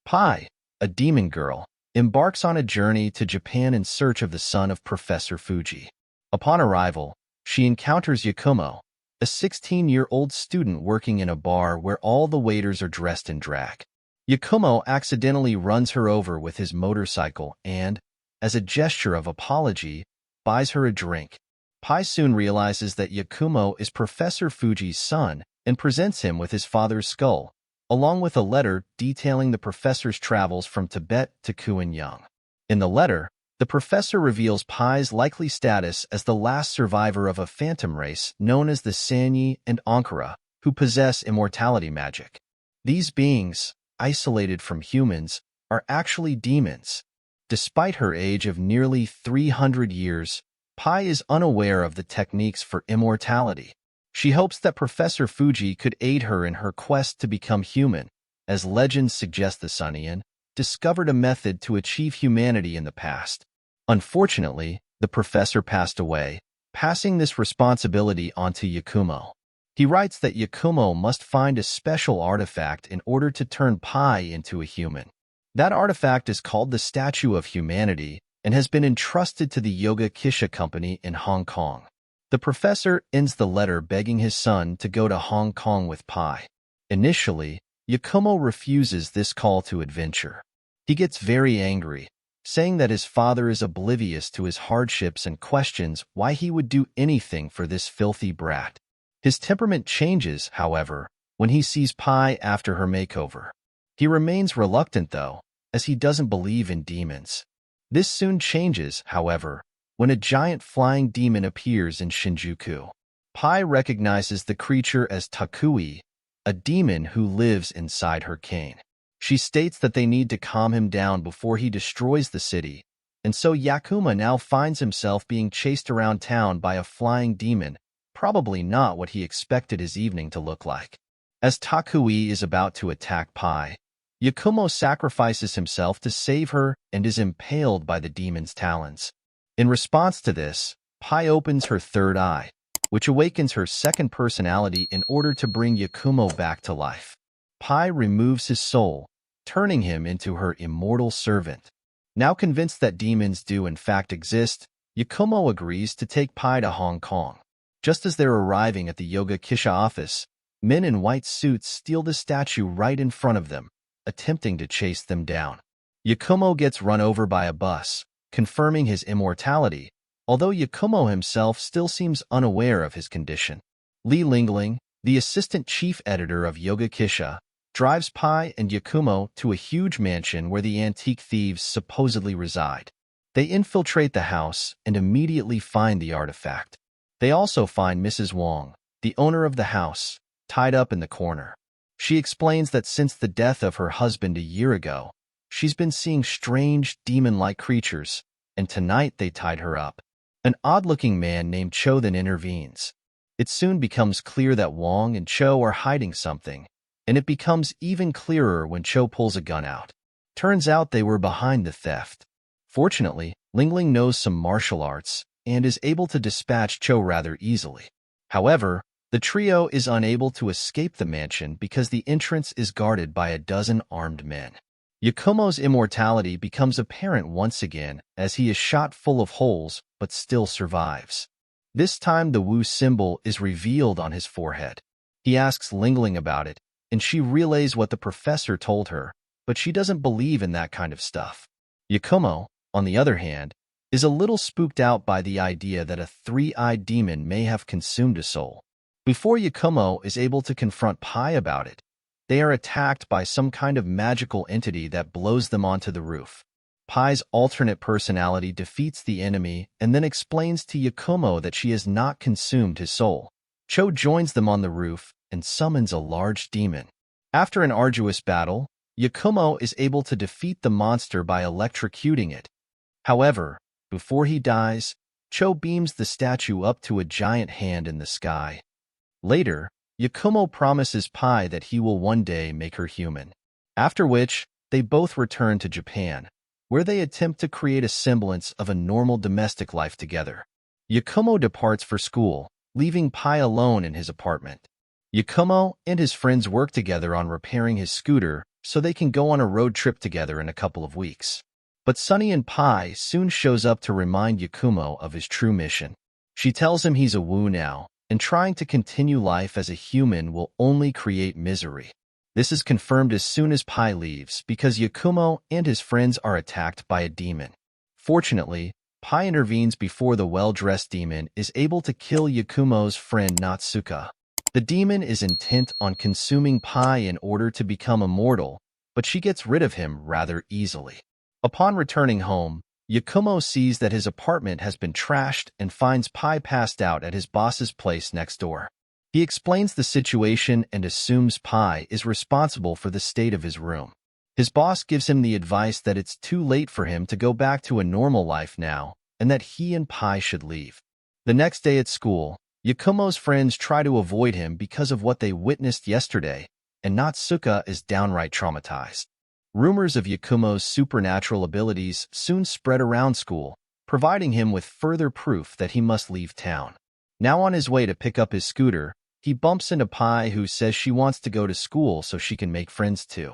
Pai, a demon girl, embarks on a journey to Japan in search of the son of Professor Fuji. Upon arrival, she encounters Yakumo, a 16-year-old student working in a bar where all the waiters are dressed in drag. Yakumo accidentally runs her over with his motorcycle and, as a gesture of apology, buys her a drink. Pai soon realizes that Yakumo is Professor Fuji's son and presents him with his father's skull, along with a letter detailing the professor's travels from Tibet to Kuanyang. In the letter, the professor reveals Pai's likely status as the last survivor of a phantom race known as the Sanyi and Ankara, who possess immortality magic. These beings, isolated from humans, are actually demons. Despite her age of nearly 300 years, Pai is unaware of the techniques for immortality. She hopes that Professor Fuji could aid her in her quest to become human, as legends suggest the Sunnian discovered a method to achieve humanity in the past. Unfortunately, the professor passed away, passing this responsibility onto Yakumo. He writes that Yakumo must find a special artifact in order to turn Pai into a human. That artifact is called the Statue of Humanity and has been entrusted to the Yoga Kisha Company in Hong Kong. The professor ends the letter begging his son to go to Hong Kong with Pai. Initially, Yakumo refuses this call to adventure. He gets very angry, saying that his father is oblivious to his hardships and questions why he would do anything for this filthy brat. His temperament changes, however, when he sees Pai after her makeover. He remains reluctant, though, as he doesn't believe in demons. This soon changes, however, when a giant flying demon appears in Shinjuku. Pai recognizes the creature as Takui, a demon who lives inside her cane. She states that they need to calm him down before he destroys the city, and so Yakumo now finds himself being chased around town by a flying demon, probably not what he expected his evening to look like. As Takui is about to attack Pai, Yakumo sacrifices himself to save her and is impaled by the demon's talons. In response to this, Pai opens her third eye, which awakens her second personality in order to bring Yakumo back to life. Pai removes his soul, turning him into her immortal servant. Now convinced that demons do in fact exist, Yakumo agrees to take Pai to Hong Kong. Just as they're arriving at the Yoga Kisha office, men in white suits steal the statue right in front of them, attempting to chase them down. Yakumo gets run over by a bus, confirming his immortality, although Yakumo himself still seems unaware of his condition. Li Lingling, the assistant chief editor of Yoga Kisha, drives Pai and Yakumo to a huge mansion where the antique thieves supposedly reside. They infiltrate the house and immediately find the artifact. They also find Mrs. Wong, the owner of the house, tied up in the corner. She explains that since the death of her husband a year ago, she's been seeing strange, demon-like creatures, and tonight they tied her up. An odd-looking man named Cho then intervenes. It soon becomes clear that Wong and Cho are hiding something, and it becomes even clearer when Cho pulls a gun out. Turns out they were behind the theft. Fortunately, Lingling knows some martial arts and is able to dispatch Cho rather easily. However, the trio is unable to escape the mansion because the entrance is guarded by a dozen armed men. Yakumo's immortality becomes apparent once again as he is shot full of holes but still survives. This time the Wu symbol is revealed on his forehead. He asks Lingling about it, and she relays what the professor told her, but she doesn't believe in that kind of stuff. Yakumo, on the other hand, is a little spooked out by the idea that a three-eyed demon may have consumed a soul. Before Yakumo is able to confront Pai about it, they are attacked by some kind of magical entity that blows them onto the roof. Pai's alternate personality defeats the enemy and then explains to Yakumo that she has not consumed his soul. Cho joins them on the roof and summons a large demon. After an arduous battle, Yakumo is able to defeat the monster by electrocuting it. However, before he dies, Cho beams the statue up to a giant hand in the sky. Later, Yakumo promises Pai that he will one day make her human. After which, they both return to Japan, where they attempt to create a semblance of a normal domestic life together. Yakumo departs for school, leaving Pai alone in his apartment. Yakumo and his friends work together on repairing his scooter so they can go on a road trip together in a couple of weeks. But Sunny and Pai soon shows up to remind Yakumo of his true mission. She tells him he's a Wu now, and trying to continue life as a human will only create misery. This is confirmed as soon as Pai leaves because Yakumo and his friends are attacked by a demon. Fortunately, Pai intervenes before the well-dressed demon is able to kill Yakumo's friend Natsuka. The demon is intent on consuming Pai in order to become immortal, but she gets rid of him rather easily. Upon returning home, Yakumo sees that his apartment has been trashed and finds Pai passed out at his boss's place next door. He explains the situation and assumes Pai is responsible for the state of his room. His boss gives him the advice that it's too late for him to go back to a normal life now, and that he and Pai should leave. The next day at school, Yakumo's friends try to avoid him because of what they witnessed yesterday, and Natsuka is downright traumatized. Rumors of Yakumo's supernatural abilities soon spread around school, providing him with further proof that he must leave town. Now on his way to pick up his scooter, he bumps into Pai, who says she wants to go to school so she can make friends too.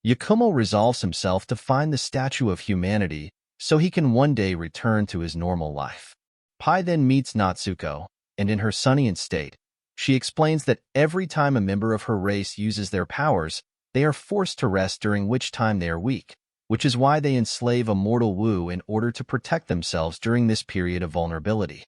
Yakumo resolves himself to find the Statue of Humanity so he can one day return to his normal life. Pai then meets Natsuko, and in her Sunny state, she explains that every time a member of her race uses their powers, they are forced to rest, during which time they are weak, which is why they enslave a mortal Wu in order to protect themselves during this period of vulnerability.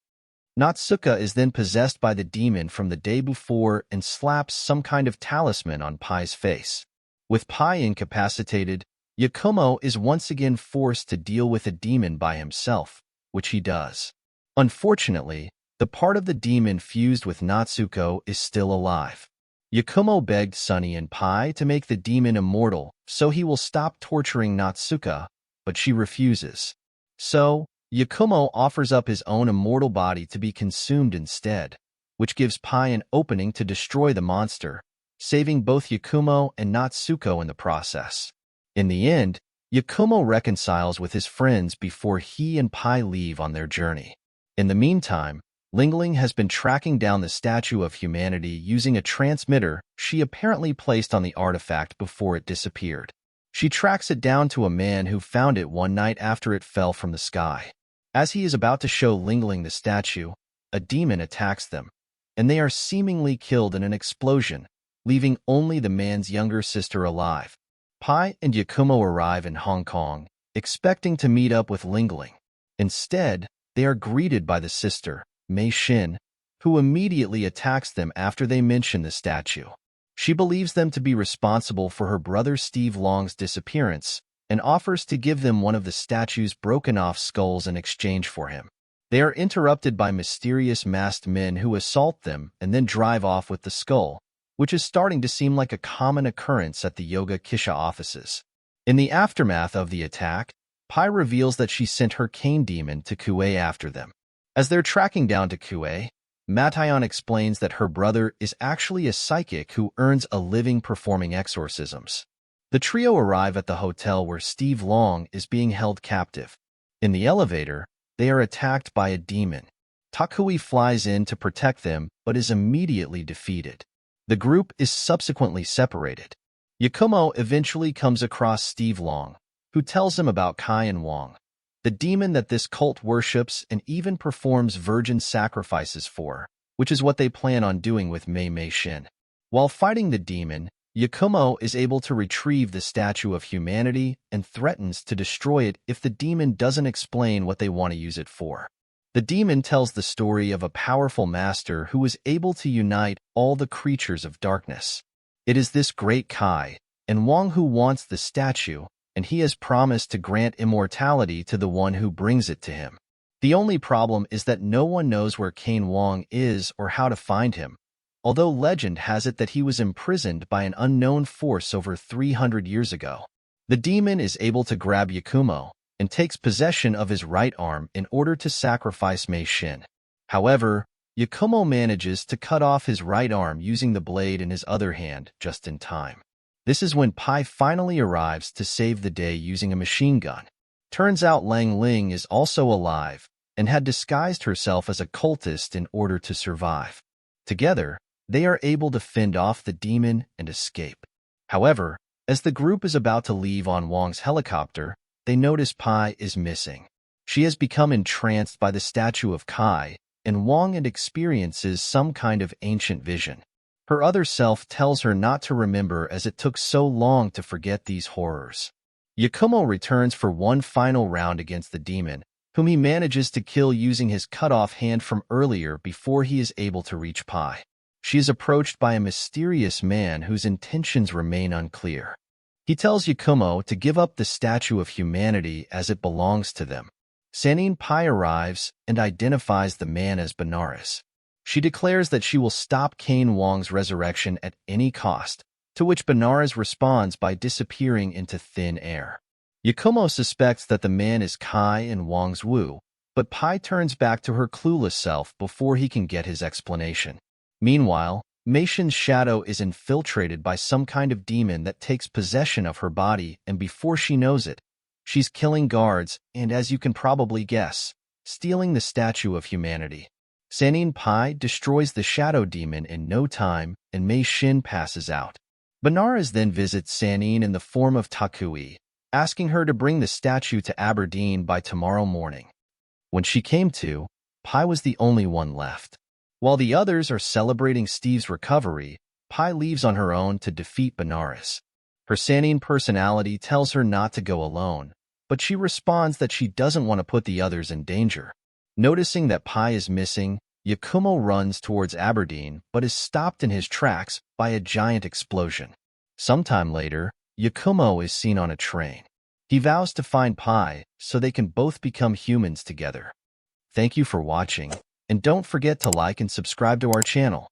Natsuka is then possessed by the demon from the day before and slaps some kind of talisman on Pai's face. With Pai incapacitated, Yakumo is once again forced to deal with a demon by himself, which he does. Unfortunately, the part of the demon fused with Natsuko is still alive. Yakumo begged Sunny and Pai to make the demon immortal so he will stop torturing Natsuka, but she refuses. So, Yakumo offers up his own immortal body to be consumed instead, which gives Pai an opening to destroy the monster, saving both Yakumo and Natsuko in the process. In the end, Yakumo reconciles with his friends before he and Pai leave on their journey. In the meantime, Lingling has been tracking down the Statue of Humanity using a transmitter she apparently placed on the artifact before it disappeared. She tracks it down to a man who found it one night after it fell from the sky. As he is about to show Lingling the statue, a demon attacks them, and they are seemingly killed in an explosion, leaving only the man's younger sister alive. Pai and Yakumo arrive in Hong Kong, expecting to meet up with Lingling. Instead, they are greeted by the sister, Mei Xin, who immediately attacks them after they mention the statue. She believes them to be responsible for her brother Steve Long's disappearance and offers to give them one of the statue's broken-off skulls in exchange for him. They are interrupted by mysterious masked men who assault them and then drive off with the skull, which is starting to seem like a common occurrence at the Yoga Kisha offices. In the aftermath of the attack, Pai reveals that she sent her cane demon to Kue after them. As they're tracking down to Kue, Matayon explains that her brother is actually a psychic who earns a living performing exorcisms. The trio arrive at the hotel where Steve Long is being held captive. In the elevator, they are attacked by a demon. Takui flies in to protect them but is immediately defeated. The group is subsequently separated. Yakumo eventually comes across Steve Long, who tells him about Kai and Wong, the demon that this cult worships and even performs virgin sacrifices for, which is what they plan on doing with Mei Xin. While fighting the demon, Yakumo is able to retrieve the Statue of Humanity and threatens to destroy it if the demon doesn't explain what they want to use it for. The demon tells the story of a powerful master who was able to unite all the creatures of darkness. It is this great Kai and Wong who wants the statue, and he has promised to grant immortality to the one who brings it to him. The only problem is that no one knows where Kane Wong is or how to find him, although legend has it that he was imprisoned by an unknown force over 300 years ago. The demon is able to grab Yakumo and takes possession of his right arm in order to sacrifice Mei Xin. However, Yakumo manages to cut off his right arm using the blade in his other hand just in time. This is when Pai finally arrives to save the day using a machine gun. Turns out Lang Ling is also alive and had disguised herself as a cultist in order to survive. Together, they are able to fend off the demon and escape. However, As the group is about to leave on Wong's helicopter, they notice Pai is missing. She has become entranced by the statue of Kai, and Wong experiences some kind of ancient vision. Her other self tells her not to remember as it took so long to forget these horrors. Yakumo returns for one final round against the demon, whom he manages to kill using his cut-off hand from earlier before he is able to reach Pai. She is approached by a mysterious man whose intentions remain unclear. He tells Yakumo to give up the statue of humanity as it belongs to them. Sanine Pai arrives and identifies the man as Benares. She declares that she will stop Kane Wong's resurrection at any cost, to which Benares responds by disappearing into thin air. Yakumo suspects that the man is Kai and Wong's Wu, but Pai turns back to her clueless self before he can get his explanation. Meanwhile, Mei Shin's shadow is infiltrated by some kind of demon that takes possession of her body, and before she knows it, she's killing guards and, as you can probably guess, stealing the statue of humanity. Sanine Pai destroys the shadow demon in no time, and Mei Shin passes out. Benares then visits Sanine in the form of Takui, asking her to bring the statue to Aberdeen by tomorrow morning. When she came to, Pai was the only one left. While the others are celebrating Steve's recovery, Pai leaves on her own to defeat Benares. Her Sanine personality tells her not to go alone, but she responds that she doesn't want to put the others in danger. Noticing that Pai is missing, Yakumo runs towards Aberdeen but is stopped in his tracks by a giant explosion. Sometime later, Yakumo is seen on a train. He vows to find Pai so they can both become humans together. Thank you for watching, and don't forget to like and subscribe to our channel.